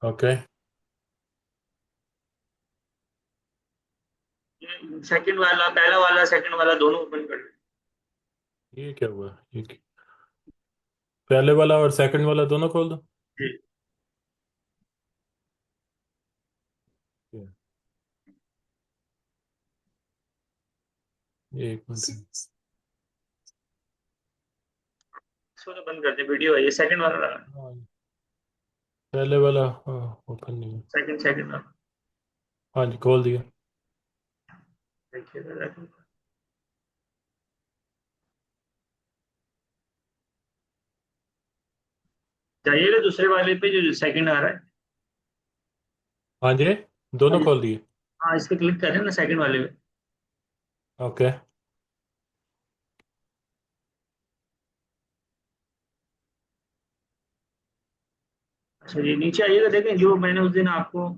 Okay. Second वाला, पहला वाला सेकंड वाला दोनों ओपन कर लो। ये क्या हुआ? पहले वाला और सेकंड वाला दोनों खोल दो। जी। ये, एक मिनट। इसको तो बंद कर दे, वीडियो है ये, सेकंड वाला लगा। हाँ, पहले वाला ओपन नहीं है। सेकंड सेकंड वाला हाँ जी, खोल दिया। देखिए जरा। जाइएगा दूसरे वाले पे जो सेकंड आ रहा है। हाँ जी, हाँ दोनों जी। खोल दिए। हाँ, इस पे क्लिक करें ना, सेकंड वाले पे। ओके। अच्छा, ये नीचे आइएगा, देखें जो मैंने उस दिन आपको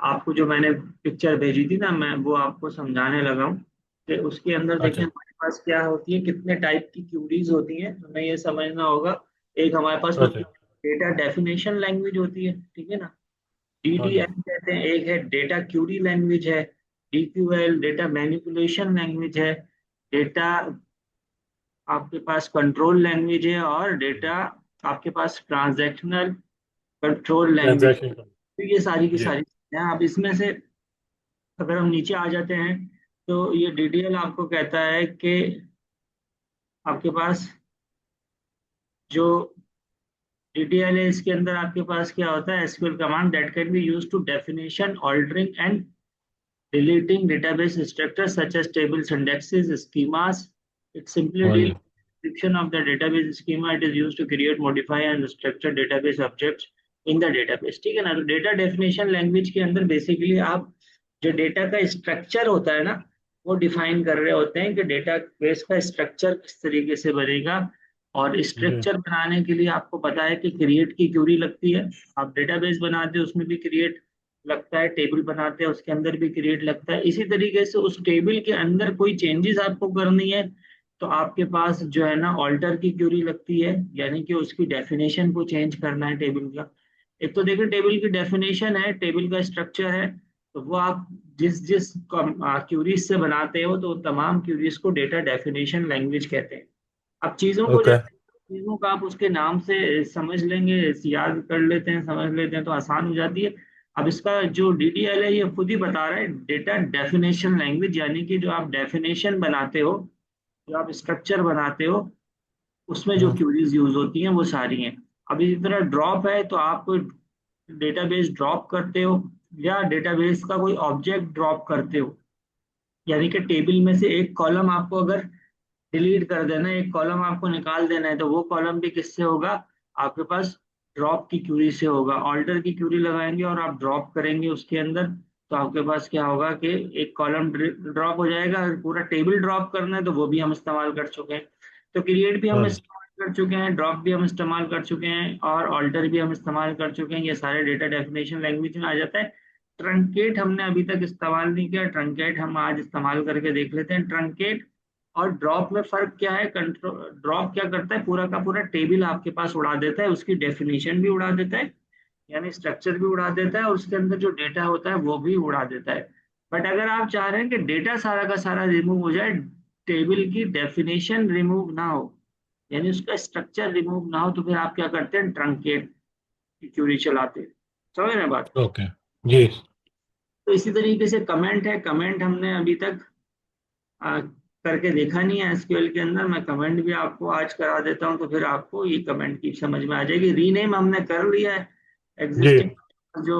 आपको जो मैंने पिक्चर भेजी थी ना, मैं वो आपको समझाने लगा हूँ कि उसके अंदर देखें अच्छा हमारे पास क्या होती है, कितने टाइप की क्यूरीज होती हैं, हमें ये समझना होगा। एक हमारे पास कोई अच्छा। डेटा डेफिनेशन लैंग्वेज होती है, ठीक है ना, हाँ जी। डीडीएल कहते हैं। एक है डेटा क्यूरी लैंग्वेज है, डीक्यूएल डेटा मैनिपुलेशन लैंग्वेज है, डेटा आपके पास कंट्रोल लैंग्वेज है, और डेटा आपके पास ट्रांजैक्शनल कंट्रोल लैंग्वेज। ट्रांजैक्शन। तो ये सारी की जी। सारी चीजें हैं। अब इसमें से अगर हम नीचे आ जाते हैं, तो ये डीडीएल आपको कहता है कि आपके पास जो डीडीएल है, इसके अंदर आपके पास क्या होता है, SQL command that can be used to definition, altering and deleting database structures such as tables, indexes, schemas. It simply हाँ deals जी। with the description of the database schema. It is used to create, modify and structure database objects in the database. ठीक है ना, तो data definition language के अंदर basically आप जो डेटा का स्ट्रक्चर होता है ना, वो डिफाइन कर रहे होते हैं कि डेटा बेस का स्ट्रक्चर किस तरीके से बनेगा। और जी। स्ट्रक्चर बनाने के लिए आपको पता है कि क्रिएट की क्यूरी लगती है। आप डेटाबेस बनाते हैं उसमें भी क्रिएट लगता है, टेबल बनाते हैं उसके अंदर भी क्रिएट लगता है। इसी तरीके से उस टेबल के अंदर कोई चेंजेस आपको करनी है, तो आपके पास जो है ना ऑल्टर की क्यूरी लगती है, यानी कि उसकी डेफिनेशन को चेंज करना है टेबल का। एक तो देखिए टेबल की डेफिनेशन है, टेबल का स्ट्रक्चर है, तो वो आप जिस जिस क्यूरीज से बनाते हो, तो तमाम क्यूरीज को डेटा डेफिनेशन लैंग्वेज कहते हैं। अब चीजों को ओके। जब चीजों का आप उसके नाम से समझ लेंगे, याद कर लेते हैं, समझ लेते हैं, तो आसान हो जाती है। अब इसका जो डीडीएल है, ये खुद ही बता रहा है डेटा डेफिनेशन लैंग्वेज, यानी कि जो आप डेफिनेशन बनाते हो, जो आप स्ट्रक्चर बनाते हो, उसमें जो हम्म। क्यूरीज यूज होती हैं वो सारी हैं। अब इसी तरह ड्रॉप है, तो आप कोई डेटाबेस ड्रॉप करते हो, या डेटाबेस का कोई ऑब्जेक्ट ड्रॉप करते हो, यानी कि टेबल में से एक कॉलम आपको अगर डिलीट कर देना है, एक कॉलम आपको निकाल देना है, तो वो कॉलम भी किससे होगा, आपके पास ड्रॉप की क्यूरी से होगा। ऑल्टर की क्यूरी लगाएंगे और आप ड्रॉप करेंगे उसके अंदर, तो आपके पास क्या होगा कि एक कॉलम ड्रॉप हो जाएगा। अगर पूरा टेबल ड्रॉप करना है, तो वो भी हम इस्तेमाल कर चुके हैं। तो क्रिएट भी हाँ हम जी। इस्तेमाल कर चुके हैं, ड्रॉप भी हम इस्तेमाल कर चुके हैं, और ऑल्टर भी हम इस्तेमाल कर चुके हैं। ये सारे डेटा डेफिनेशन लैंग्वेज में आ जाता है। ट्रंकेट हमने अभी तक इस्तेमाल नहीं किया, ट्रंकेट हम आज इस्तेमाल करके देख लेते हैं। ट्रंकेट और ड्रॉप में फर्क क्या है, कंट्रोल ड्रॉप क्या करता है, पूरा का पूरा टेबल आपके पास उड़ा देता है, उसकी डेफिनेशन भी उड़ा देता है, यानी स्ट्रक्चर भी उड़ा देता है, और उसके अंदर जो डेटा होता है वो भी उड़ा देता है। बट अगर आप चाह रहे हैं कि डेटा सारा का सारा रिमूव हो जाए, टेबल की डेफिनेशन रिमूव ना हो, यानी उसका स्ट्रक्चर रिमूव ना हो, तो फिर आप क्या करते हैं, ट्रंकेट की क्यूरी चलाते हैं। समझ रहे हैं बात। ओके। जी। तो इसी तरीके से कमेंट है, कमेंट हमने अभी तक करके देखा नहीं है एसक्यूएल के अंदर। मैं कमेंट भी आपको आज करा देता हूं, तो फिर आपको ये कमेंट की समझ में आ जाएगी। रीनेम हमने कर लिया है जी। एग्जिस्टिंग जो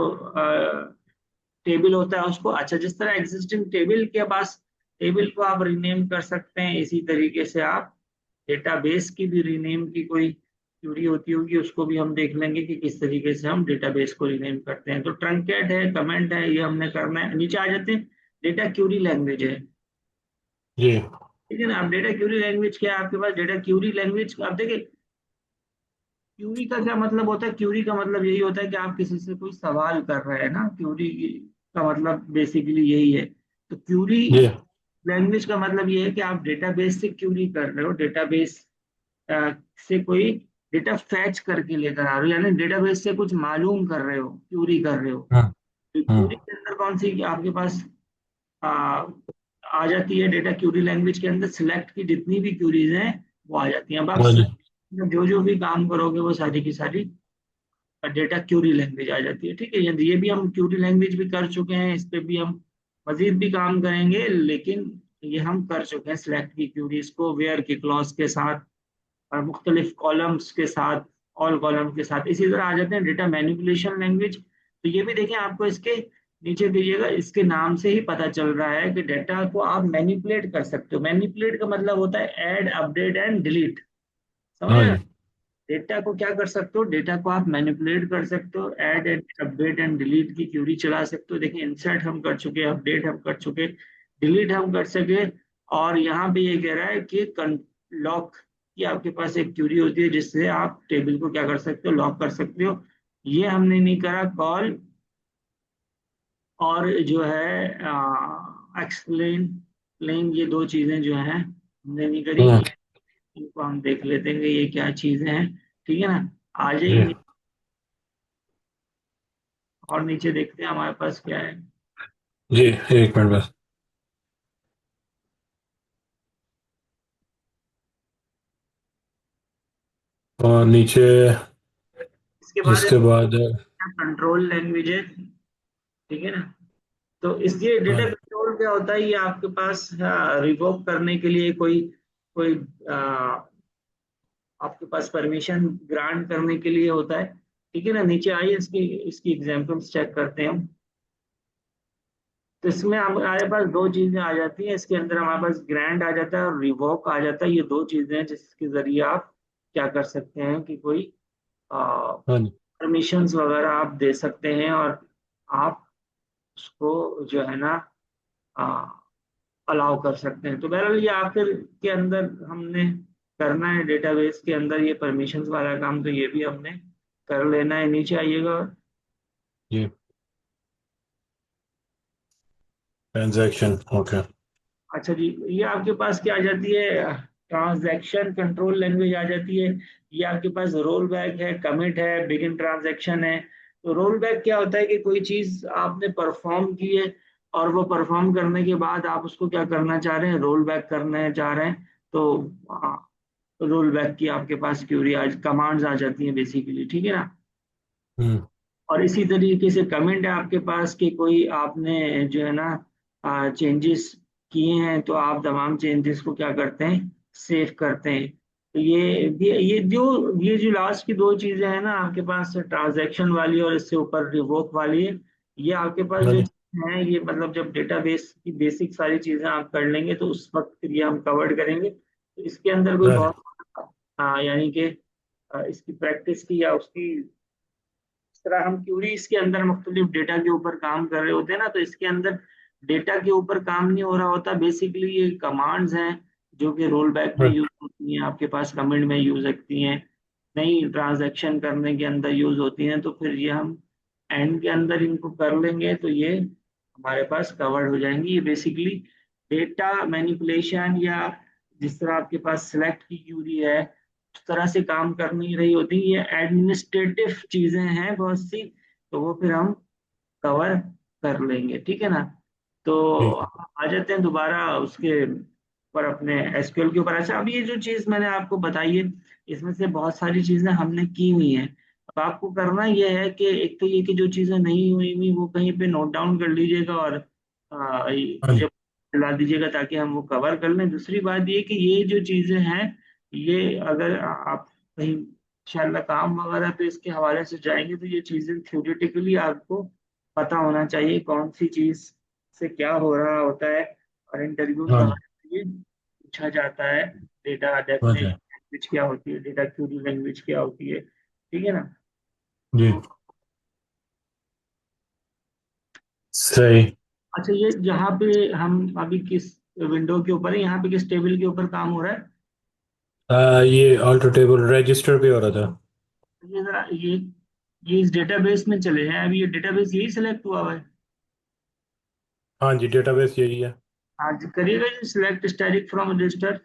टेबल होता है उसको। अच्छा, जिस तरह एग्जिस्टिंग टेबल के पास टेबल को आप रीनेम कर सकते हैं, इसी तरीके से आप डेटाबेस की भी रीनेम की कोई क्यूरी होती होगी, उसको भी हम देख लेंगे कि किस तरीके से हम डेटाबेस को रीनेम करते हैं। तो ट्रंकेट है, कमेंट है, ये हमने करना है। नीचे आ जाते हैं, डेटा क्यूरी लैंग्वेज है, जी। ठीक है ना। अब डेटा क्यूरी लैंग्वेज क्या है आपके पास, डेटा क्यूरी लैंग्वेज आप देखिए, क्यूरी का क्या मतलब होता है, क्यूरी का मतलब यही होता है कि आप किसी से कोई सवाल कर रहे हैं ना, क्यूरी का मतलब बेसिकली यही है। तो क्यूरी जी। लैंग्वेज का मतलब ये है कि आप डेटाबेस से क्यूरी कर रहे हो, डेटाबेस से कोई डेटा फैच करके लेकर आ रहे हो, यानी डेटाबेस से कुछ मालूम कर रहे हो, क्यूरी कर रहे हो। हाँ। क्यूरी हाँ। के अंदर कौन सी आपके पास आ, आ जाती है? डेटा क्यूरी लैंग्वेज के अंदर सिलेक्ट की जितनी भी क्यूरीज हैं वो आ जाती हैं। अब आप हाँ जी। select में जो जो भी काम करोगे वो सारी की सारी डेटा क्यूरी लैंग्वेज आ जाती है। ठीक है, ये भी हम क्यूरी लैंग्वेज भी कर चुके हैं, इस पे भी हम मजीद भी काम करेंगे, लेकिन ये हम कर चुके हैं सिलेक्ट की क्यूरीज को वेयर की क्लॉज के साथ और मुख्तलिफ कॉलम्स के साथ, ऑल कॉलम के साथ। इसी तरह आ जाते हैं डेटा मैनिपुलेशन लैंग्वेज। तो ये भी देखें, आपको इसके नीचे दीजिएगा, इसके नाम से ही पता चल रहा है कि डेटा को आप मैनिपुलेट कर सकते हो। मैनिपुलेट का मतलब होता है ऐड, अपडेट एंड डिलीट। समझ हाँ रहे हैं? जी। डेटा को क्या कर सकते हो? डेटा को आप मैनिपुलेट कर सकते हो, add and update and delete की क्यूरी चला सकते हो। देखिए, इंसर्ट हम कर चुके, अपडेट हम कर चुके, डिलीट हम कर सके। और यहाँ पे ये कह रहा है कि लॉक की आपके पास एक क्यूरी होती है जिससे आप टेबल को क्या कर सकते हो? लॉक कर सकते हो। ये हमने नहीं करा। कॉल और जो है एक्सप्लेन, प्लेन, ये दो चीजें जो हैं हमने नहीं करी। हाँ इनको हम देख लेते हैं कि ये क्या चीजें हैं। ठीक है ना? आ जी। जाइए और नीचे देखते हैं हमारे पास क्या है। जी, एक मिनट बस। और नीचे इसके बाद इसके बाद कंट्रोल लैंग्वेज है। ठीक है ना? तो इसलिए हाँ डेटा जी। कंट्रोल क्या होता है? ये आपके पास रिवोक करने के लिए कोई कोई आ, आपके पास परमिशन ग्रांट करने के लिए होता है। ठीक है ना? नीचे आइए, इसकी इसकी एग्जांपल्स चेक करते हैं हम। तो इसमें हमारे पास दो चीजें आ जाती हैं इसके अंदर, हमारे पास ग्रांट आ जाता है और रिवोक आ जाता है। ये दो चीजें हैं जिसके जरिए आप क्या कर सकते हैं कि कोई हाँ जी। परमिशंस वगैरह आप दे सकते हैं और आप उसको जो है ना अलाउ कर सकते हैं। तो बहरहाल ये आखिर के अंदर हमने करना है डेटाबेस के अंदर ये परमिशंस वाला काम, तो ये भी हमने कर लेना है। नीचे आइएगा। जी, ट्रांजैक्शन, ओके। अच्छा जी, ये आपके पास क्या आ जाती है? ट्रांजैक्शन कंट्रोल लैंग्वेज आ जाती है। ये आपके पास रोल बैक है, कमिट है, बिगिन ट्रांजैक्शन है। तो रोल बैक क्या होता है कि कोई चीज आपने परफॉर्म की है और वो परफॉर्म करने के बाद आप उसको क्या करना चाह रहे हैं? रोल बैक करना चाह रहे हैं। तो रोल बैक की आपके पास क्यूरी आज कमांड्स आ जाती हैं बेसिकली। ठीक है ना? हम्म। और इसी तरीके से कमेंट है आपके पास कि कोई आपने जो है ना चेंजेस किए हैं, तो आप तमाम चेंजेस को क्या करते हैं? सेव करते हैं। तो ये जो लास्ट की दो चीजें हैं ना आपके पास, ट्रांजैक्शन वाली और इससे ऊपर रिवोक वाली है। ये आपके पास हाँ जो जी। चीजें हैं, ये मतलब जब डेटाबेस की बेसिक सारी चीजें आप कर लेंगे तो उस वक्त फिर ये हम कवर करेंगे। तो इसके अंदर कोई हाँ जी। बहुत यानी कि इसकी प्रैक्टिस की या उसकी, इस तरह हम क्यूरीज के अंदर मुख्तलिफ डेटा के ऊपर काम कर रहे होते हैं ना, तो इसके अंदर डेटा के ऊपर काम नहीं हो रहा होता। बेसिकली ये कमांड्स हैं जो कि रोल बैक में हाँ यूज होती हैं, आपके पास कमेंट में यूज होती हैं, नई ट्रांजैक्शन करने के अंदर यूज होती हैं। तो फिर ये हम एंड के अंदर इनको कर लेंगे तो ये हमारे पास कवर्ड हो जाएंगी। ये बेसिकली डेटा मैनिपुलेशन या जिस तरह आपके पास सिलेक्ट की क्यूरी है उस तरह से काम कर नहीं रही होती। ये एडमिनिस्ट्रेटिव चीजें हैं बहुत सी, तो वो फिर हम कवर कर लेंगे। ठीक है ना? तो ठीक है। हम आ जाते हैं दोबारा उसके पर, अपने एसक्यूएल के ऊपर। अच्छा, अब ये जो चीज मैंने आपको बताई है इसमें से बहुत सारी चीजें हमने की हुई हैं। अब आपको करना यह है कि एक तो ये कि जो चीजें नहीं हुई हुई वो कहीं पे नोट डाउन कर लीजिएगा और हाँ मुझे जी। दिला दीजिएगा ताकि हम वो कवर कर लें। दूसरी बात ये कि ये जो चीजें हैं, ये अगर आप कहीं इंशाल्लाह काम वगैरह पे इसके हवाले से जाएंगे तो ये चीजें थ्योरेटिकली आपको पता होना चाहिए कौन सी चीज से क्या हो रहा होता है। और इंटरव्यूज हाँ जी। वगैरह में ये पूछा जाता है। डेटा हाँ जी। डेफिनेशन लैंग्वेज क्या होती है, डेटा क्यूरी लैंग्वेज क्या होती है। ठीक है ना? जी, तो सही। अच्छा, ये जहाँ पे हम अभी किस विंडो के ऊपर है, यहाँ पे किस टेबल के ऊपर काम हो रहा है? ये ऑल्टर टेबल रजिस्टर पे हो रहा था। ये जरा ये इस डेटाबेस में चले हैं, अभी ये डेटाबेस यही सिलेक्ट हुआ हुआ है। हाँ जी, डेटाबेस यही है। आज करिएगा जी select static from register.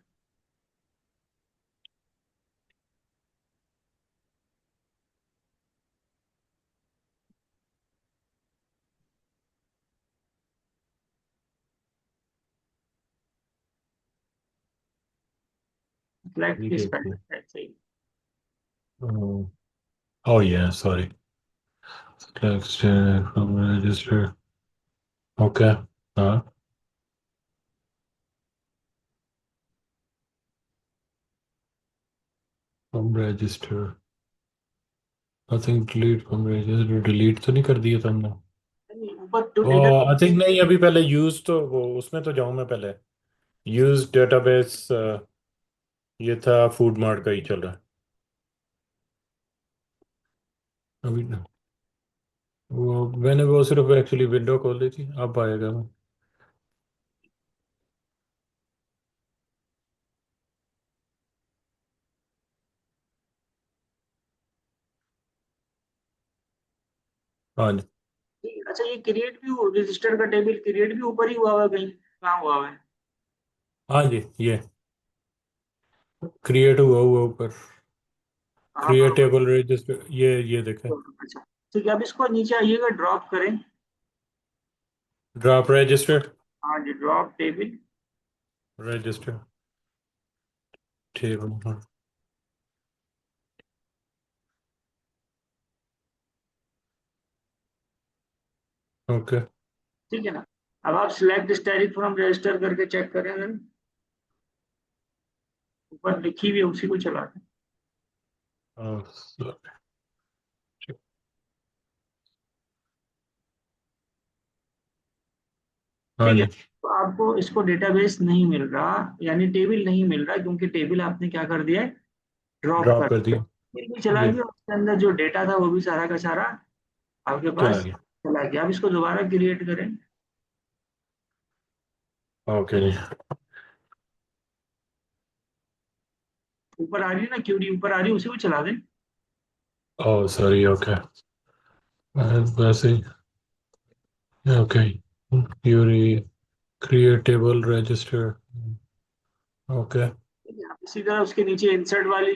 Select ठीक किस है फील्ड ठीक है सही। है। Oh yeah, sorry. Select from register. Okay. From register. Nothing delete from register. Delete तो नहीं कर दिया था हमने? नहीं, ऊपर जो ओ डेटा आई थिंक नहीं, अभी पहले यूज तो वो उसमें तो जाऊं मैं पहले। यूज डेटाबेस ये था फूड मार्ट का ही चल रहा है अभी ना। वो मैंने वो सिर्फ एक्चुअली विंडो खोल ली थी, अब आएगा वो। हाँ जी। अच्छा ये क्रिएट भी रजिस्टर का टेबल क्रिएट भी ऊपर ही हुआ हुआ है कहीं, कहाँ हुआ हुआ है? हाँ जी, ये क्रिएट हुआ हुआ ऊपर। कहाँ पर हुआ क्रिएटेबल रजिस्टर, ये देखें। है? अच्छा ठीक है, अब इसको नीचे आइएगा, ड्रॉप करें। Drop register. हाँ जी, ड्रॉप टेबल। रजिस्टर टेबल, हाँ। ओके। ठीक है ना। अब आप सिलेक्ट स्टैटिक फ्रॉम रजिस्टर करके चेक करें ना, ऊपर लिखी हुई है उसी को चला दें। हाँ ठीक है, जी। तो आपको इसको डेटाबेस नहीं मिल रहा, यानी टेबल नहीं मिल रहा, क्योंकि टेबल आपने क्या कर दिया है, ड्रॉप ड्रॉप कर कर दिया। दिया। फिर भी चला जी। गया, उसके अंदर जो डेटा था वो भी सारा का सारा आपके चला पास गया। चला गया। अब इसको दोबारा क्रिएट करें। ओके जी। ऊपर आ रही है ना क्यूरी, ऊपर आ रही है, उसी को चला दें। Oh sorry, okay. वैसे ही। Okay. Query create table register. Okay. ठीक है, आप इसी तरह उसके नीचे इंसर्ट वाली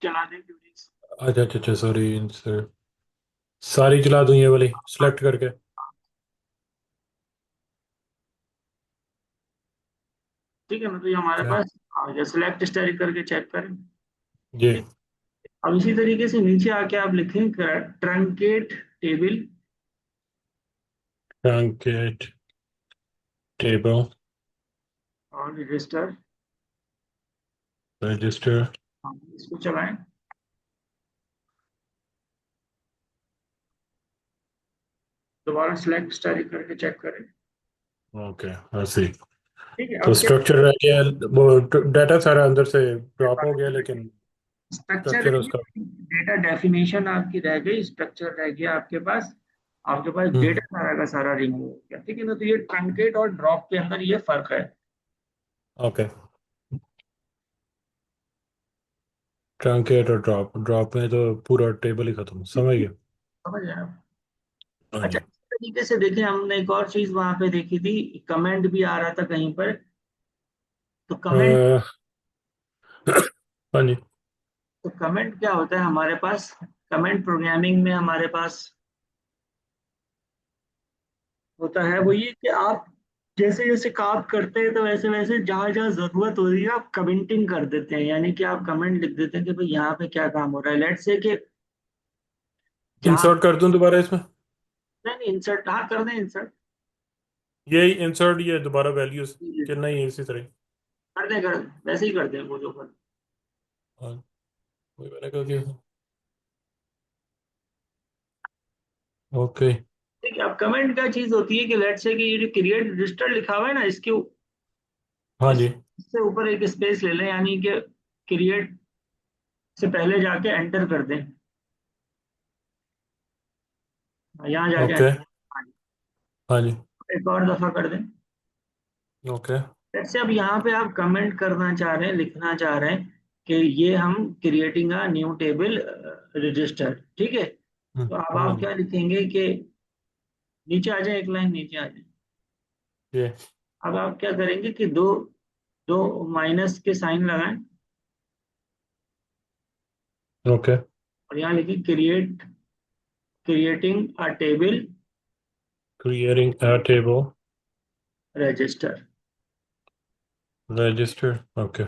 चला दें क्यूरीज। अच्छा अच्छा अच्छा, सॉरी सर। सारी चला दूं ये वाली सिलेक्ट करके? ठीक है ना, तो ये हमारे ओके पास आ गया, सिलेक्ट स्टैटिक करके चेक करें। जी। ठीक। अब इसी तरीके से नीचे आके आप लिखें ट्रंकेट टेबल ट्रंकेट टेबल और रजिस्टर। रजिस्टर। इसको चलाएं, दोबारा सिलेक्ट स्टैटिक करके चेक करें। ओके, हाँ सही। ठीक है, तो अब क्या स्ट्रक्चर रह गया, वो डाटा सारा अंदर से ड्रॉप हो गया, लेकिन स्ट्रक्चर स्ट्रक्चर रह उसका। गई, डेटा डेफिनेशन आपकी रह गई, स्ट्रक्चर रह गया आपके पास। आपके पास हम्म। डेटा सारा का सारा रिमूव हो गया। ठीक है ना, तो ये ट्रंकेट और ड्रॉप के अंदर ये फर्क है। ओके। ट्रंकेट और ड्रॉप, ड्रॉप में तो पूरा टेबल ही खत्म, समझ गया। समझ रहे हैं आप? हाँ अच्छा जी। इस तरीके से देखिए, हमने एक और चीज वहां पे देखी थी, कमेंट भी आ रहा था कहीं पर। तो कमेंट, अह, हाँ जी। तो कमेंट क्या होता है हमारे पास, कमेंट प्रोग्रामिंग में हमारे पास होता है वो ये कि आप जैसे जैसे काम करते हैं तो वैसे वैसे जहां जहां जरूरत हो रही है आप कमेंटिंग कर देते हैं, यानी कि आप कमेंट लिख देते हैं कि भाई यहाँ पे क्या काम हो रहा है, लेट से कि जहाँ। इंसर्ट कर दूं दोबारा इसमें? नहीं नहीं, इंसर्ट हाँ कर दें, इंसर्ट यही इंसर्ट, ये दोबारा वैल्यूज कि नहीं इसी तरह? कर दें, कर दें, वैसे ही कर दें वो जो कर। हाँ, वही मैंने कहा कि ओके। ठीक है, अब कमेंट क्या चीज होती है कि लेट से कि ये जो क्रिएट रजिस्टर लिखा हुआ है ना, इसके हाँ जी। इससे ऊपर एक स्पेस ले लें, यानी कि क्रिएट से पहले जाके एंटर कर दें, यहाँ जाके ओके। enter। हाँ, हाँ जी। एक और दफा कर दें। ओके। जैसे अब यहाँ पे आप कमेंट करना चाह रहे हैं, लिखना चाह रहे हैं कि ये हम creating a new table register, ठीक है। तो अब हाँ आप जी। क्या लिखेंगे कि नीचे आ जाए, एक लाइन नीचे आ जाए। ये। अब आप क्या करेंगे कि दो दो माइनस के साइन लगाएं ओके। और यहाँ लिखिए creating a table creating a table register. Register. Okay.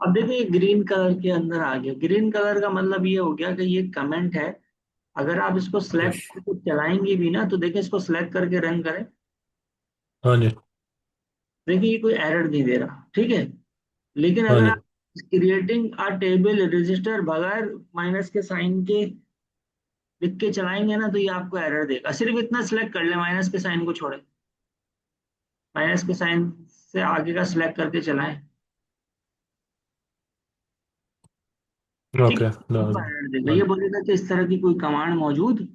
अब देखिए ग्रीन कलर के अंदर आ गया। ग्रीन कलर का मतलब ये हो गया कि ये कमेंट है। अगर आप इसको जी। सिलेक्ट करके चलाएंगे भी ना, तो देखिए इसको सिलेक्ट करके रन करें, हाँ जी। देखिए ये कोई एरर नहीं दे रहा, ठीक है। लेकिन हाँ अगर जी। आप क्रिएटिंग अ टेबल रजिस्टर बगैर माइनस के साइन के लिख के चलाएंगे ना, तो ये आपको एरर देगा। सिर्फ इतना सिलेक्ट कर ले, माइनस के साइन को छोड़े, माइनस के साइन से आगे का सिलेक्ट करके चलाएं, ठीक ओके। है। आपको एरर देगा, हाँ ये जी। बोलेगा कि इस तरह की कोई कमांड मौजूद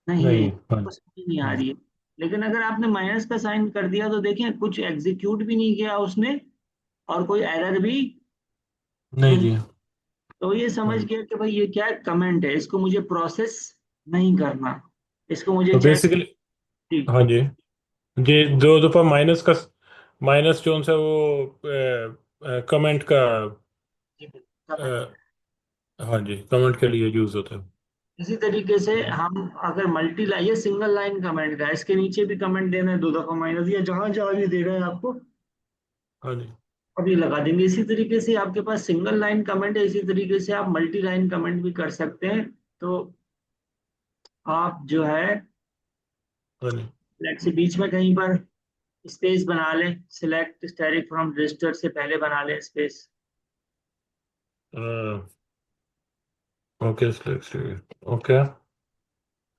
नहीं है, नहीं। हाँ आपको जी। समझ नहीं आ हाँ रही जी। है। लेकिन अगर आपने माइनस का साइन कर दिया तो देखिए कुछ एग्जीक्यूट भी नहीं किया उसने, और कोई एरर भी नहीं नहीं। जी। तो ये हाँ समझ जी। गया कि भाई ये क्या कमेंट है, इसको मुझे प्रोसेस नहीं करना, इसको मुझे तो चेक। बेसिकली, ठीक। हाँ जी, जी, दो दफा माइनस का, माइनस जो सा वो कमेंट का, ठीक है, अ, कमेंट। हाँ जी, कमेंट के लिए यूज होता है। इसी तरीके से जी। हम अगर मल्टी लाइन, ये सिंगल लाइन कमेंट का है, इसके नीचे भी कमेंट देना है दो दफा माइनस, या जहां जहां भी देना है आपको हाँ जी। अभी लगा देंगे। इसी तरीके से आपके पास सिंगल लाइन कमेंट है, इसी तरीके से आप मल्टी लाइन कमेंट भी कर सकते हैं। तो आप जो है हाँ जी। लेट से बीच में कहीं पर स्पेस बना लें, सिलेक्ट स्टैटिक फ्रॉम रजिस्टर से पहले बना लें स्पेस, ओके। ओके।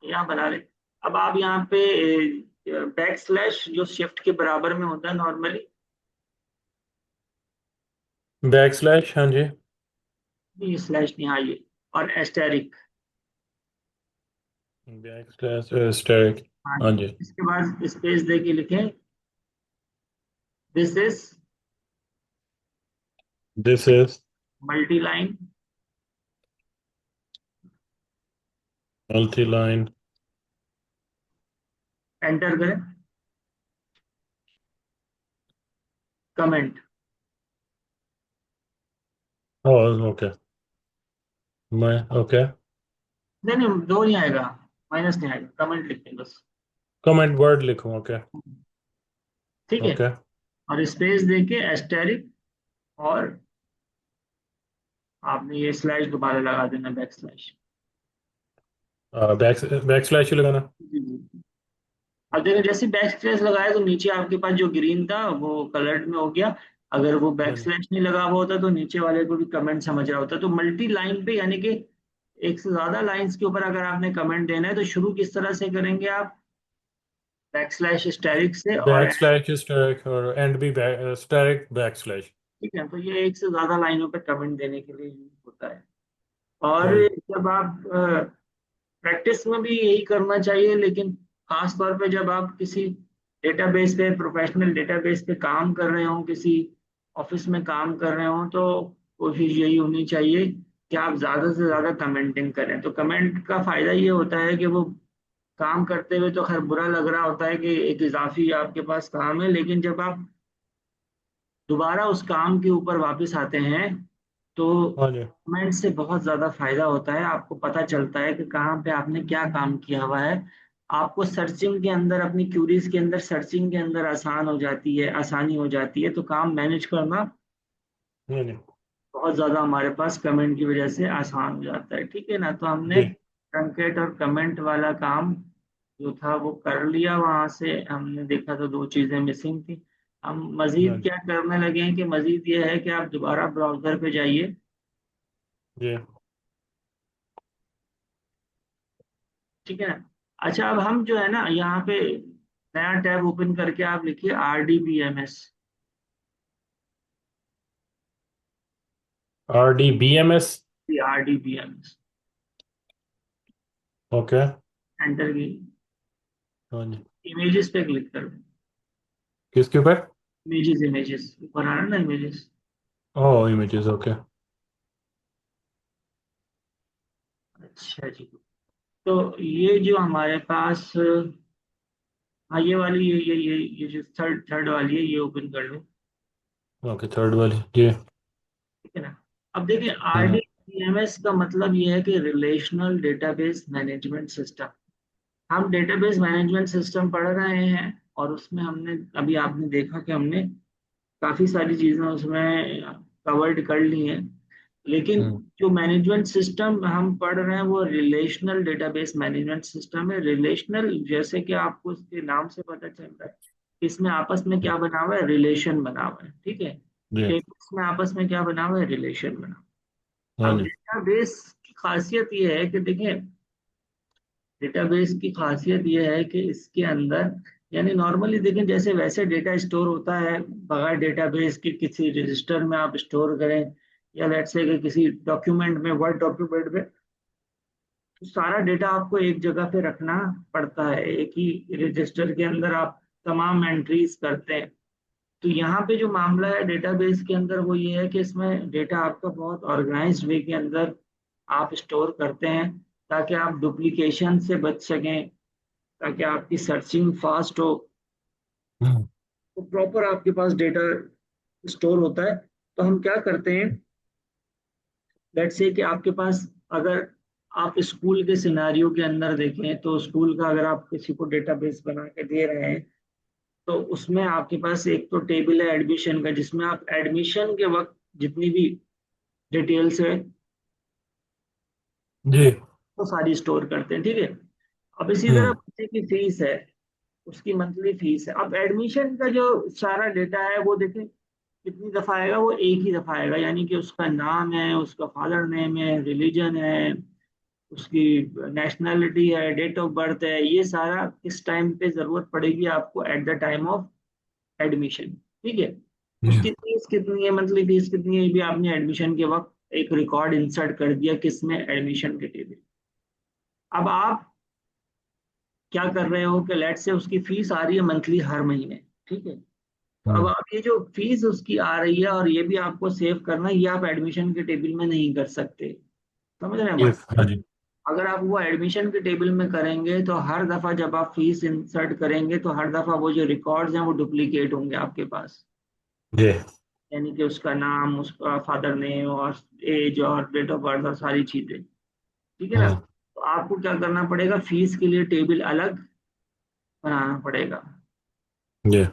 यहाँ बना लें। अब आप यहाँ पे बैक स्लैश जो शिफ्ट के बराबर में होता है नॉर्मली, बैक स्लैश, हाँ जी। ये स्लैश नहीं, हाँ ये, और एस्टेरिक। Back slash stack. हाँ हाँ जी, जी। इसके बाद स्पेस दे के लिखें this is this is multi line, multi line. Enter करें, कमेंट। ओके। मैं ओके। नहीं नहीं, दो नहीं आएगा, माइनस नहीं आएगा, कमेंट लिखें बस। कमेंट वर्ड लिखूँ, ओके। ठीक है। ओके। और स्पेस देके एस्टेरिक, और आपने ये स्लैश दोबारा लगा देना, back slash. Back back slash ही लगाना। जी जी। अब देखो जैसे बैक स्लैश लगाया तो नीचे आपके पास जो ग्रीन था वो कलर्ड में हो गया। अगर वो हाँ बैक जी। स्लैश नहीं लगा हुआ होता तो नीचे वाले को भी कमेंट समझ रहा होता। तो मल्टी लाइन पे, यानी कि एक से ज्यादा लाइंस के ऊपर अगर आपने कमेंट देना है तो शुरू किस तरह से करेंगे आप, बैक स्लैश स्टैरिक से, और बैक स्लैश स्टैक और एंड भी स्टैक बैक स्लैश। ठीक है। तो ये एक से ज्यादा लाइनों पे कमेंट देने के लिए यूज होता है। और हाँ जी। जब आप प्रैक्टिस में भी यही करना चाहिए, लेकिन खास तौर पे जब आप किसी डेटाबेस पे, प्रोफेशनल डेटाबेस पे काम कर रहे हो, किसी ऑफिस में काम कर रहे हो, तो कोशिश यही होनी चाहिए कि आप ज्यादा से ज्यादा कमेंटिंग करें। तो कमेंट का फायदा ये होता है कि वो काम करते हुए तो खैर बुरा लग रहा होता है कि एक इजाफी आपके पास काम है, लेकिन जब आप दोबारा उस काम के ऊपर वापस आते हैं तो हाँ जी। कमेंट से बहुत ज्यादा फायदा होता है। आपको पता चलता है कि कहाँ पे आपने क्या काम किया हुआ है। आपको सर्चिंग के अंदर, अपनी क्यूरीज के अंदर सर्चिंग के अंदर आसान हो जाती है, आसानी हो जाती है। तो काम मैनेज करना हाँ जी। बहुत ज्यादा हमारे पास कमेंट की वजह से आसान हो जाता है, ठीक है ना। तो हमने जी। ट्रंकेट और कमेंट वाला काम जो था वो कर लिया। वहां से हमने देखा तो दो चीजें मिसिंग थी। हम हाँ मजीद जी। क्या करने लगे हैं कि मजीद ये है कि आप दोबारा ब्राउजर पे जाइए, जी। ठीक है ना। अच्छा, अब हम जो है ना यहाँ पे नया टैब ओपन करके आप लिखिए RDBMS। RDBMS। RDBMS, okay. Enter की, हाँ जी। इमेजेस पे क्लिक करो। किसके ऊपर? इमेजेस, इमेजेस ऊपर आ रहा है ना, इमेजेस। ओह, इमेजेस, ओके। अच्छा जी। तो ये जो हमारे पास, हाँ ये वाली, ये जो थर्ड थर्ड वाली है, ये ओपन कर लो, ओके, थर्ड वाली, जी। ठीक है ना। अब देखिए हाँ जी। RDBMS का मतलब ये है कि रिलेशनल डेटाबेस मैनेजमेंट सिस्टम। हम डेटाबेस मैनेजमेंट सिस्टम पढ़ रहे हैं, और उसमें हमने, अभी आपने देखा कि हमने काफी सारी चीजें उसमें कवर्ड कर ली हैं। लेकिन हम्म। जो मैनेजमेंट सिस्टम हम पढ़ रहे हैं वो रिलेशनल डेटाबेस मैनेजमेंट सिस्टम है। रिलेशनल जैसे कि आपको इसके नाम से पता चल रहा है, इसमें आपस में क्या बना हुआ है, रिलेशन बना हुआ है, ठीक है। जी। टेबल्स में आपस में क्या बना हुआ है, रिलेशन बना हुआ हाँ है। अब जी। डेटाबेस की खासियत ये है कि देखिए, डेटाबेस की खासियत ये है कि इसके अंदर, यानी नॉर्मली देखें जैसे वैसे डेटा स्टोर होता है, बगैर डेटाबेस के किसी रजिस्टर में आप स्टोर करें, या लेट्स से कि किसी डॉक्यूमेंट में, वर्ड डॉक्यूमेंट में, तो सारा डेटा आपको एक जगह पे रखना पड़ता है, एक ही रजिस्टर के अंदर आप तमाम एंट्रीज करते हैं। तो यहाँ पे जो मामला है डेटाबेस के अंदर वो ये है कि इसमें डेटा आपका बहुत ऑर्गेनाइज्ड वे के अंदर आप स्टोर करते हैं, ताकि आप डुप्लीकेशन से बच सकें, ताकि आपकी सर्चिंग फास्ट हो। हम्म। तो प्रॉपर आपके पास डेटा स्टोर होता है। तो हम क्या करते हैं, लेट्स से कि आपके पास, अगर आप स्कूल के सिनारियो के अंदर देखें, तो स्कूल का अगर आप किसी को डेटाबेस बना के दे रहे हैं, तो उसमें आपके पास एक तो टेबल है एडमिशन का, जिसमें आप एडमिशन के वक्त जितनी भी डिटेल्स है जी। वो सारी स्टोर करते हैं, ठीक है। अब इसी तरह हम्म। बच्चे की फीस है, उसकी मंथली फीस है। अब एडमिशन का जो सारा डेटा है वो देखें कितनी दफा आएगा, वो एक ही दफा आएगा, यानी कि उसका नाम है, उसका फादर नेम है, रिलीजन है, उसकी नेशनैलिटी है, डेट ऑफ बर्थ है, ये सारा किस टाइम पे जरूरत पड़ेगी आपको, at the time of admission, ठीक है। जी। उसकी फीस कितनी है, मंथली फीस कितनी है, ये भी आपने एडमिशन के वक्त एक रिकॉर्ड इंसर्ट कर दिया किसमें, एडमिशन के टेबल। अब आप क्या कर रहे हो कि लेट से उसकी फीस आ रही है मंथली हर महीने, ठीक है। तो अब हम्म। आप ये जो फीस उसकी आ रही है और ये भी आपको सेव करना है, ये आप एडमिशन के टेबल में नहीं कर सकते, समझ रहे हैं ये। बात। हाँ जी। अगर आप वो एडमिशन के टेबल में करेंगे तो हर दफा जब आप फीस इंसर्ट करेंगे तो हर दफा वो जो रिकॉर्ड्स हैं वो डुप्लीकेट होंगे आपके पास, जी। यानी कि उसका नाम, उसका फादर नेम और एज और डेट ऑफ बर्थ और सारी चीजें, ठीक है ना। हम्म। तो आपको क्या करना पड़ेगा, फीस के लिए टेबल अलग बनाना पड़ेगा, जी।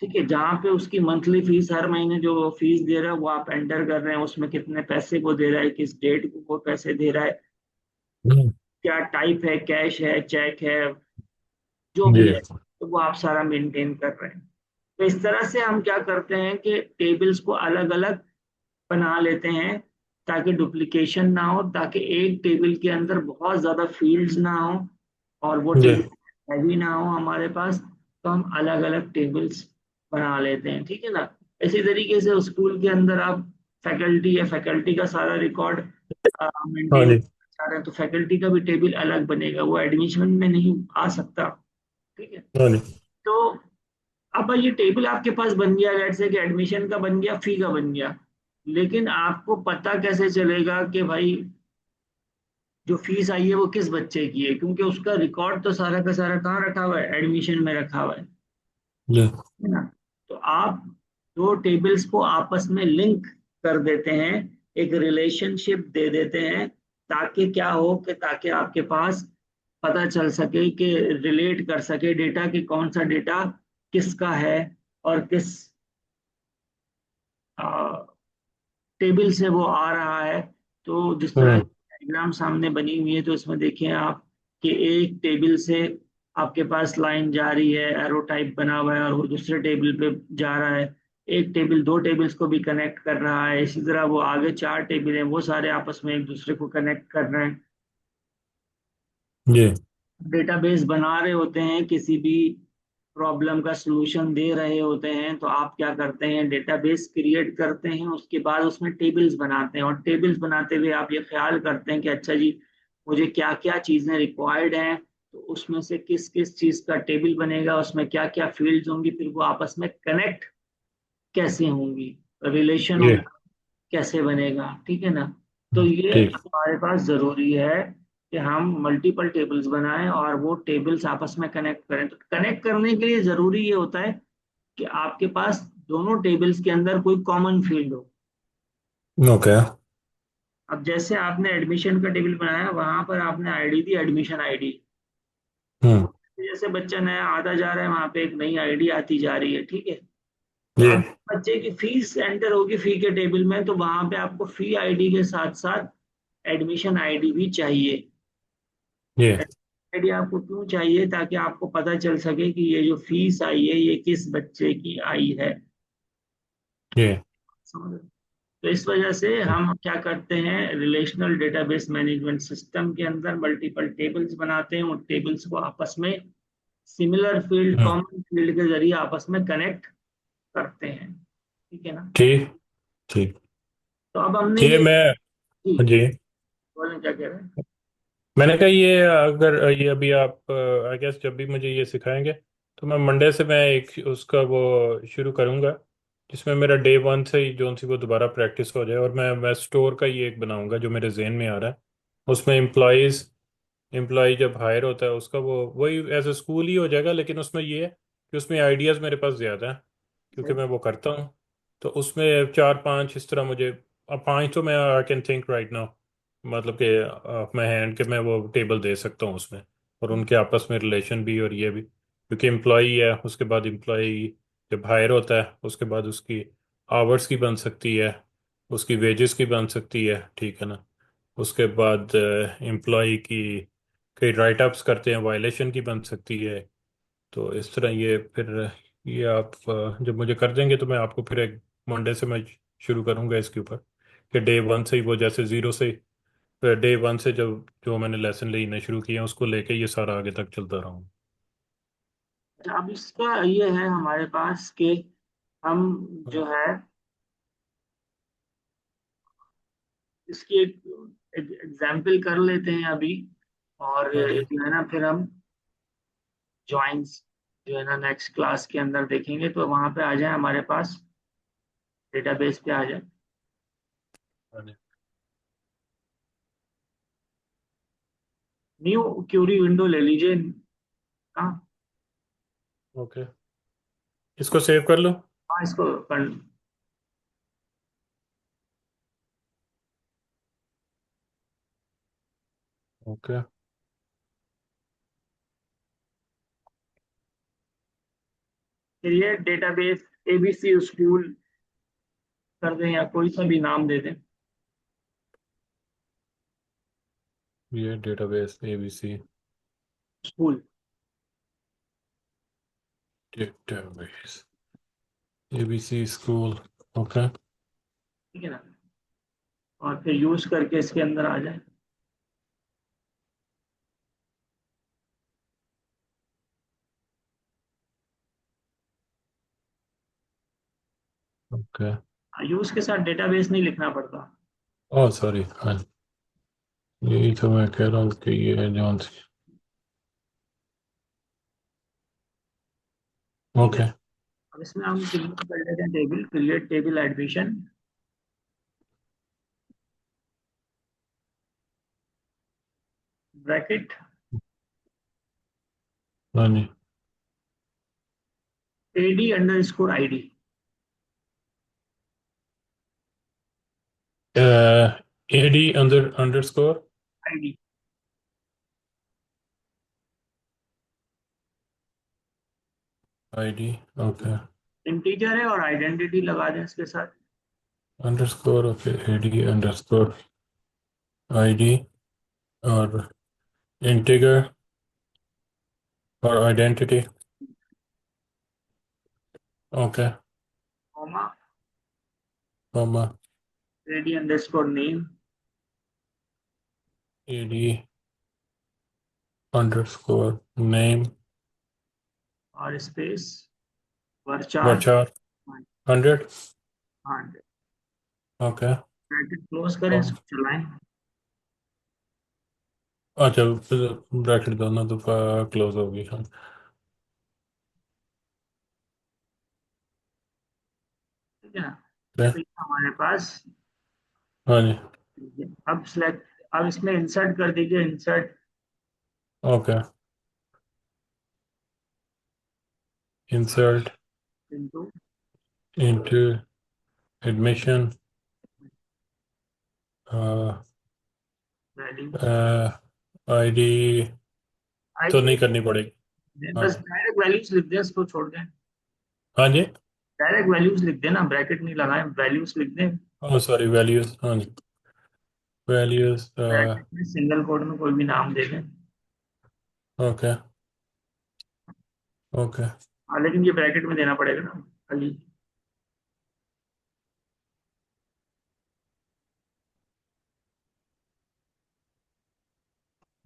ठीक है। जहाँ पे उसकी मंथली फीस हर महीने जो वो फीस दे रहा है वो आप एंटर कर रहे हैं, उसमें कितने पैसे वो दे रहा है, किस डेट को वो पैसे दे रहा है, हम्म। क्या टाइप है, कैश है, चेक है, जो भी जी। है, तो वो आप सारा मेंटेन कर रहे हैं। तो इस तरह से हम क्या करते हैं कि टेबल्स को अलग अलग बना लेते हैं, ताकि डुप्लीकेशन ना हो, ताकि एक टेबल के अंदर बहुत ज्यादा फील्ड्स ना हो और वो जी। टेबल हैवी ना हो हमारे पास। तो हम अलग अलग टेबल्स बना लेते हैं, ठीक है ना। इसी तरीके से स्कूल के अंदर आप फैकल्टी है, फैकल्टी का सारा रिकॉर्ड हाँ मेंटेन जी। कर रहे हैं, तो फैकल्टी का भी टेबल अलग बनेगा, वो एडमिशन में नहीं आ सकता, ठीक है। हाँ जी। तो अब ये टेबल आपके पास बन गया, लेट्स से कि एडमिशन का बन गया, फी का बन गया, लेकिन आपको पता कैसे चलेगा कि भाई जो फीस आई है वो किस बच्चे की है, क्योंकि उसका रिकॉर्ड तो सारा का सारा कहाँ रखा हुआ है, एडमिशन में रखा हुआ जी। है ना। तो आप दो टेबल्स को आपस में लिंक कर देते हैं, एक रिलेशनशिप दे देते हैं, ताकि क्या हो कि ताकि आपके पास पता चल सके कि रिलेट कर सके डेटा कि कौन सा डेटा किसका है और किस टेबल से वो आ रहा है। तो जिस तरह हम्म। डायग्राम सामने बनी हुई है, तो इसमें देखिए आप कि एक टेबल से आपके पास लाइन जा रही है, एरो टाइप बना हुआ है, और वो दूसरे टेबल पे जा रहा है। एक टेबल दो टेबल्स को भी कनेक्ट कर रहा है, इसी तरह वो आगे चार टेबल हैं, वो सारे आपस में एक दूसरे को कनेक्ट कर रहे हैं। जी। डेटाबेस बना रहे होते हैं, किसी भी प्रॉब्लम का सलूशन दे रहे होते हैं, तो आप क्या करते हैं, डेटाबेस क्रिएट करते हैं, उसके बाद उसमें टेबल्स बनाते हैं, और टेबल्स बनाते हुए आप ये ख्याल करते हैं कि अच्छा जी, मुझे क्या क्या चीज़ें रिक्वायर्ड हैं, तो उसमें से किस किस चीज़ का टेबल बनेगा, उसमें क्या क्या फील्ड्स होंगी, फिर वो आपस में कनेक्ट कैसे होंगी, रिलेशन जी। कैसे बनेगा, ठीक है ना। तो ये ठीक। हमारे पास जरूरी है कि हम मल्टीपल टेबल्स बनाएं और वो टेबल्स आपस में कनेक्ट करें। तो कनेक्ट करने के लिए जरूरी ये होता है कि आपके पास दोनों टेबल्स के अंदर कोई कॉमन फील्ड हो। ओके। अब जैसे आपने एडमिशन का टेबल बनाया, वहां पर आपने आईडी दी, एडमिशन आईडी। हम्म। जैसे बच्चा नया आता जा रहा है, वहां पे एक नई आईडी आती जा रही है, ठीक है। तो जी अब बच्चे की फीस एंटर होगी फी के टेबल में, तो वहां पे आपको फी आईडी के साथ साथ एडमिशन आईडी भी चाहिए। जी आईडी आपको क्यों चाहिए? ताकि आपको पता चल सके कि ये जो फीस आई है ये किस बच्चे की आई है। जी समझ रहे? तो इस वजह से हम क्या करते हैं, रिलेशनल डेटाबेस मैनेजमेंट सिस्टम के अंदर मल्टीपल टेबल्स बनाते हैं, उन टेबल्स को आपस में सिमिलर फील्ड, हाँ कॉमन फील्ड के जरिए आपस में कनेक्ट करते हैं। ठीक है ना? ठीक ठीक। तो अब हमने ये ये, मैं जी जी बोलें क्या कह रहे हैं? मैंने कहा ये अगर ये अभी आप आई गेस जब भी मुझे ये सिखाएंगे तो मैं मंडे से मैं एक उसका वो शुरू करूँगा जिसमें मेरा डे वन से ही जो सी वो दोबारा प्रैक्टिस हो जाए। और मैं स्टोर का ये एक बनाऊंगा जो मेरे जहन में आ रहा है। उसमें एम्प्लॉय जब हायर होता है उसका वो वही एज ए स्कूल ही हो जाएगा, लेकिन उसमें ये है कि उसमें आइडियाज़ मेरे पास ज़्यादा हैं क्योंकि सही। मैं वो करता हूँ। तो उसमें चार पांच इस तरह मुझे, अब पांच तो मैं I can think right now, मतलब कि मैं हैंड के मैं वो टेबल दे सकता हूँ उसमें। और उनके आपस में रिलेशन भी और ये भी, क्योंकि एम्प्लॉई है उसके बाद एम्प्लॉई जब हायर होता है उसके बाद उसकी आवर्स की बन सकती है, उसकी वेजेस की बन सकती है, ठीक है ना। उसके बाद एम्प्लॉय की कई राइट अप्स करते हैं वायलेशन की बन सकती है। तो इस तरह ये फिर ये आप जब मुझे कर देंगे तो मैं आपको फिर एक मंडे से मैं शुरू करूंगा इसके ऊपर कि डे वन से ही वो जैसे ज़ीरो से डे वन से जब जो मैंने लेसन लेने शुरू किए हैं उसको लेके ये सारा आगे तक चलता रहूँ। अब इसका ये है हमारे पास कि हम हाँ जो है इसकी एक एग्जाम्पल कर लेते हैं अभी, और हाँ जी जो है ना फिर हम ज्वाइंस जो है ना नेक्स्ट क्लास के अंदर देखेंगे, तो वहां पे आ जाए हमारे पास, डेटाबेस पे आ जाए। हाँ जी। न्यू क्यूरी विंडो ले लीजिए। हाँ। ओके इसको सेव कर लो। हाँ, इसको कर। ओके फिर ये डेटाबेस एबीसी स्कूल कर दें या कोई सा भी नाम दे दें। ये database ABC school. Database ABC school. Okay ठीक है ना? और फिर यूज करके इसके अंदर आ जाए। ओके यूज के साथ डेटाबेस नहीं लिखना पड़ता। ओह सॉरी हाँ यही तो मैं कह रहा हूँ कि ये जॉन सी। ठीक है। ओके अब इसमें हम क्रिएट कर लेते हैं table, create table admission, bracket हाँ जी ad underscore ID. Ad underscore ID ID. Okay integer है और आइडेंटिटी लगा दें इसके साथ। Underscore okay ad underscore ID और इंटीगर और identity. Okay comma comma ad underscore name ad underscore name और स्पेस वर्चार। वर्चर 100। हाँ, ओके ब्रैकेट क्लोज करें, इसको चलाएं। अच्छा ब्रैकेट दोनों दफा क्लोज होगी हाँ। ठीक है ना? ओके, तो ये हमारे पास, हाँ जी अब सिलेक्ट, अब इसमें इंसर्ट कर दीजिए, insert okay insert into into admission value ID तो आईडी नहीं नहीं, करनी पड़ेगी। हाँ बस जी डायरेक्ट वैल्यूज लिख दें, इसको छोड़ दें। हाँ जी डायरेक्ट वैल्यूज लिख देना, ब्रैकेट नहीं लगाए, वैल्यूज लिख दें। ओह सॉरी, वैल्यूज, हाँ जी, वैल्यूज। ब्रैकेट में सिंगल कोड में कोई भी नाम दे दें। ओके। ओके। हाँ लेकिन ये ब्रैकेट में देना पड़ेगा ना खाली।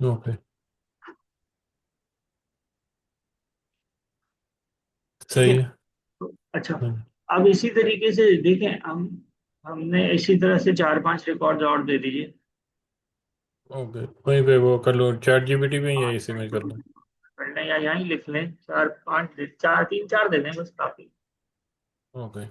ओके। ठीक है। सही है। तो अच्छा, हम्म, अब इसी तरीके से देखें हम, हमने इसी तरह से 4-5 रिकॉर्ड और दे दीजिए। ओके, वहीं पे वो कर लो, चैट जीपीटी में या इसी में कर लो। करना या यहाँ ही लिख लें, 4-5 चार 3-4 दे दें बस, काफी। ओके।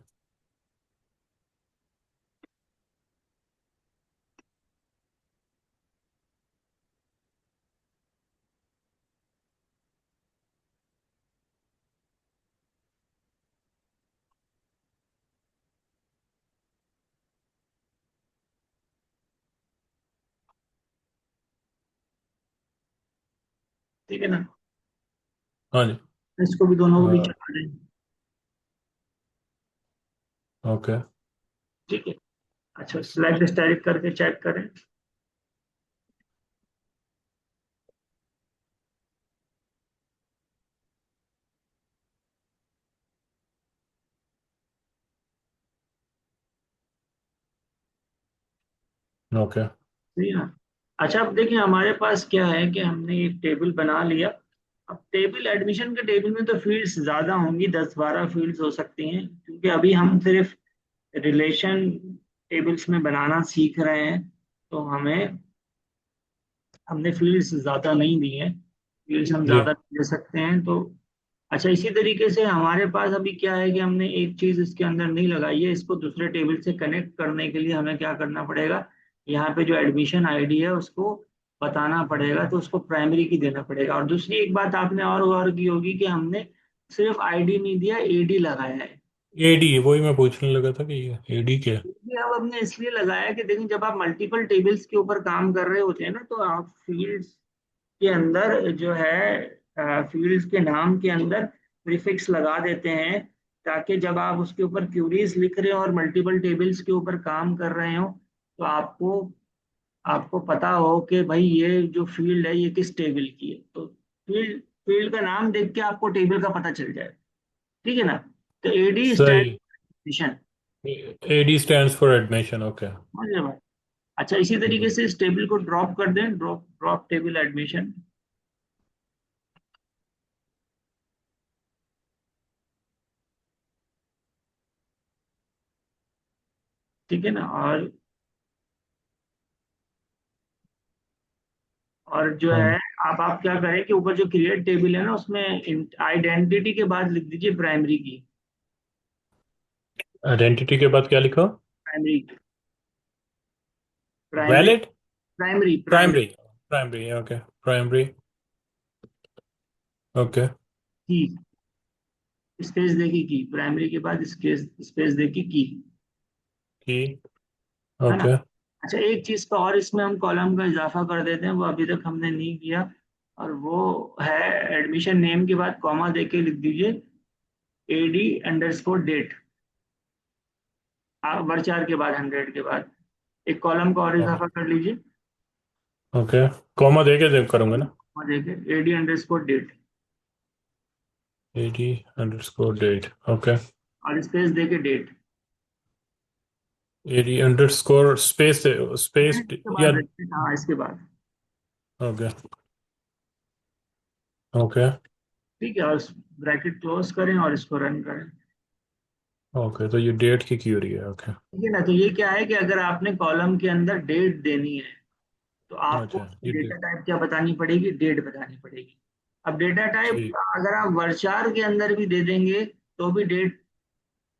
ठीक है ना, हाँ जी। इसको भी दोनों को भी चला दें। ओके। ठीक है। अच्छा, सिलेक्ट स्टाइल करके चेक करें। ओके। सही है ना। अच्छा अब देखिए हमारे पास क्या है कि हमने एक टेबल बना लिया। अब टेबल, एडमिशन के टेबल में तो फील्ड्स ज्यादा होंगी, 10-12 फील्ड्स हो सकती हैं, क्योंकि अभी हम सिर्फ रिलेशन टेबल्स में बनाना सीख रहे हैं। तो हमें, हमने फील्ड्स ज्यादा नहीं दी हैं, फील्ड्स हम जी। ज्यादा दे सकते हैं तो। अच्छा इसी तरीके से हमारे पास अभी क्या है कि हमने एक चीज इसके अंदर नहीं लगाई है, इसको दूसरे टेबल से कनेक्ट करने के लिए हमें क्या करना पड़ेगा, यहाँ पे जो एडमिशन आईडी है उसको बताना पड़ेगा, तो उसको प्राइमरी की देना पड़ेगा। और दूसरी एक बात आपने और गौर की होगी कि हमने सिर्फ आईडी नहीं दिया, एडी लगाया है। एडी, वही मैं पूछने लगा था कि ये एडी क्या है। ये अब हमने इसलिए लगाया कि देखिए जब आप मल्टीपल टेबल्स के ऊपर काम कर रहे होते हैं ना, तो आप फील्ड्स के अंदर जो है, फील्ड्स के नाम के अंदर प्रीफिक्स लगा देते हैं, ताकि जब आप उसके ऊपर क्यूरीज लिख रहे हो और मल्टीपल टेबल्स के ऊपर काम कर रहे हो, तो आपको आपको पता हो कि भाई ये जो फील्ड है ये किस टेबल की है। तो फील्ड फील्ड का नाम देख के आपको टेबल का पता चल जाए। ठीक है ना। तो एडी स्टैंड सही। Admission. AD stands for admission, okay. समझ रहे भाई। अच्छा इसी तरीके से इस टेबल को ड्रॉप कर दें, ड्रॉप ड्रॉप टेबल एडमिशन। ठीक है ना। और जो है, हाँ, अब आप क्या करें कि ऊपर जो क्रिएट टेबल है ना, उसमें आइडेंटिटी के बाद लिख दीजिए प्राइमरी की। आइडेंटिटी के बाद क्या लिखो? Primary primary valid. Primary primary primary. Primary, okay. Primary. Okay. की, स्पेस देके की, प्राइमरी के बाद स्पेस स्पेस देके की। की। है ना। ओके। अच्छा एक चीज का और इसमें हम कॉलम का इजाफा कर देते हैं, वो अभी तक हमने नहीं किया, और वो है एडमिशन नेम के बाद कॉमा देके लिख दीजिए AD_डेट, वर्चार के बाद 100 के बाद एक कॉलम का और इजाफा कर लीजिए। ओके, कॉमा दे के करूंगा ना? कॉमा देके AD date, AD underscore date, okay. और स्पेस देके date. AD underscore space, space इसके या? बाद हाँ इसके बाद। ओके। ओके। ठीक है, और ब्रैकेट क्लोज करें और इसको रन करें। ओके, तो ये डेट की क्यूरी है, ओके। ठीक है ना। तो ये क्या है कि अगर आपने कॉलम के अंदर डेट देनी है, तो आपको अच्छा, ये डेटा डेट। टाइप क्या बतानी पड़ेगी, डेट बतानी पड़ेगी। अब डेटा टाइप ठीक। अगर आप वर्चार के अंदर भी दे देंगे तो भी डेट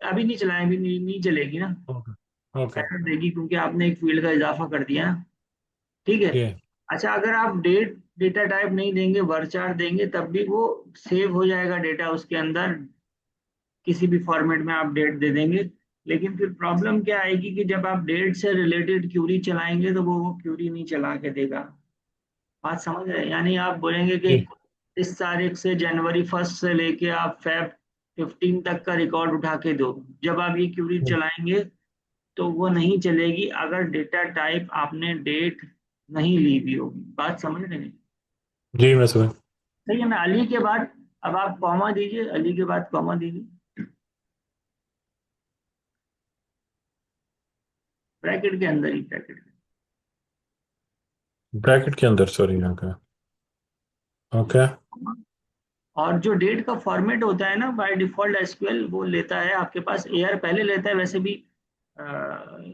अभी नहीं चलाएं, अभी नहीं चलेगी ना, ओके। ओके। एरर देगी, क्योंकि आपने एक फील्ड का इजाफा कर दिया ना। ठीक है। ये। अच्छा अगर आप डेटा टाइप नहीं देंगे, वर्चार देंगे, तब भी वो सेव हो जाएगा डेटा उसके अंदर, किसी भी फॉर्मेट में आप डेट दे देंगे। लेकिन फिर प्रॉब्लम क्या आएगी कि जब आप डेट से रिलेटेड क्यूरी चलाएंगे तो वो क्यूरी नहीं चला के देगा। बात समझ रहे हैं? यानी आप बोलेंगे कि जी। इस तारीख से, जनवरी 1 से लेके आप फेब 15 तक का रिकॉर्ड उठा के दो। जब आप ये क्यूरी चलाएंगे तो वो नहीं चलेगी अगर डेटा टाइप आपने डेट नहीं ली हुई होगी। बात समझ रहे हैं? जी मैं समझ। सही है ना? अली के बाद अब आप कॉमा दीजिए, अली के बाद कॉमा दीजिए, ब्रैकेट के अंदर ही, ब्रैकेट के। ब्रैकेट के अंदर, सॉरी, ओके। ओके। और जो डेट का फॉर्मेट होता है ना, बाय डिफॉल्ट एसक्यूएल वो लेता है आपके पास, एआर पहले लेता है वैसे भी।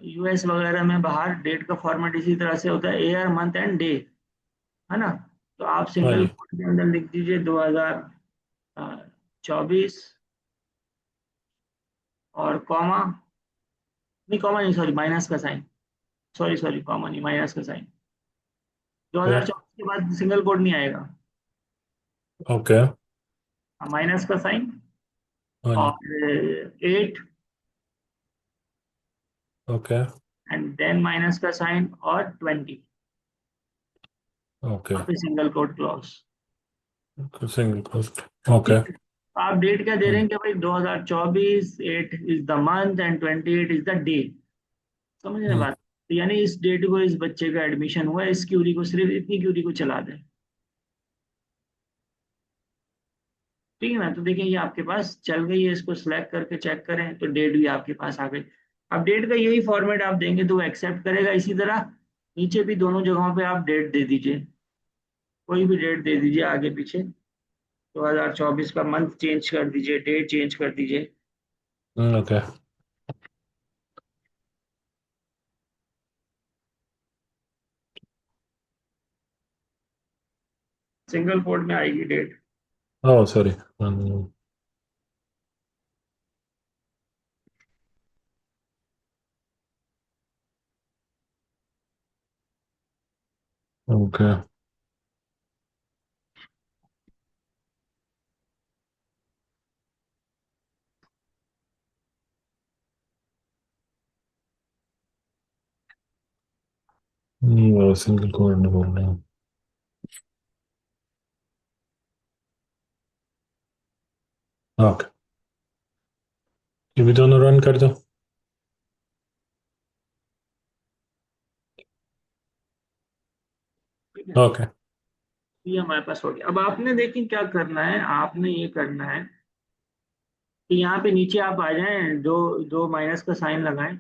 यूएस वगैरह में बाहर डेट का फॉर्मेट इसी तरह से होता है, एआर मंथ एंड डे, है ना? तो आप हाँ सिंगल जी। कोट के अंदर लिख दीजिए 2024, और कॉमा, नहीं कॉमा नहीं, सॉरी माइनस का साइन, सॉरी सॉरी कॉमा नहीं, माइनस का साइन। ओके। 2024 के बाद सिंगल कोड नहीं आएगा, ओके। माइनस का साइन, हाँ जी। और 8, ओके। एंड देन माइनस का साइन, और 20, ओके। और फिर single code clause. Single quote. Okay. ठीक है। तो आप डेट क्या दे रहे हैं कि भाई 2024, 8 is the month and 28 is the day. समझ रहे हैं हम्म। बात? तो यानी इस डेट को इस बच्चे का एडमिशन हुआ है, इस क्यूरी को, सिर्फ इतनी क्यूरी को चला दें। ठीक है ना? तो देखिए ये आपके पास चल गई है, इसको सिलेक्ट करके चेक करें तो डेट भी आपके पास आ गई। अब डेट का यही फॉर्मेट आप देंगे तो वो एक्सेप्ट करेगा। इसी तरह नीचे भी दोनों जगहों पे आप डेट दे दीजिए, कोई भी डेट दे दीजिए आगे पीछे। 2024 का मंथ चेंज कर दीजिए, डेट चेंज कर दीजिए। ओके। सिंगल कोड में आएगी date. Oh sorry. Okay. Single code नहीं बोल रहे हैं। ओके। ये भी दोनों रन कर दो। ठीक है, ओके। ये हमारे पास हो गया। अब आपने देखिए क्या करना है, आपने ये करना है कि यहाँ पे नीचे आप आ जाएं, दो दो माइनस का साइन लगाएं,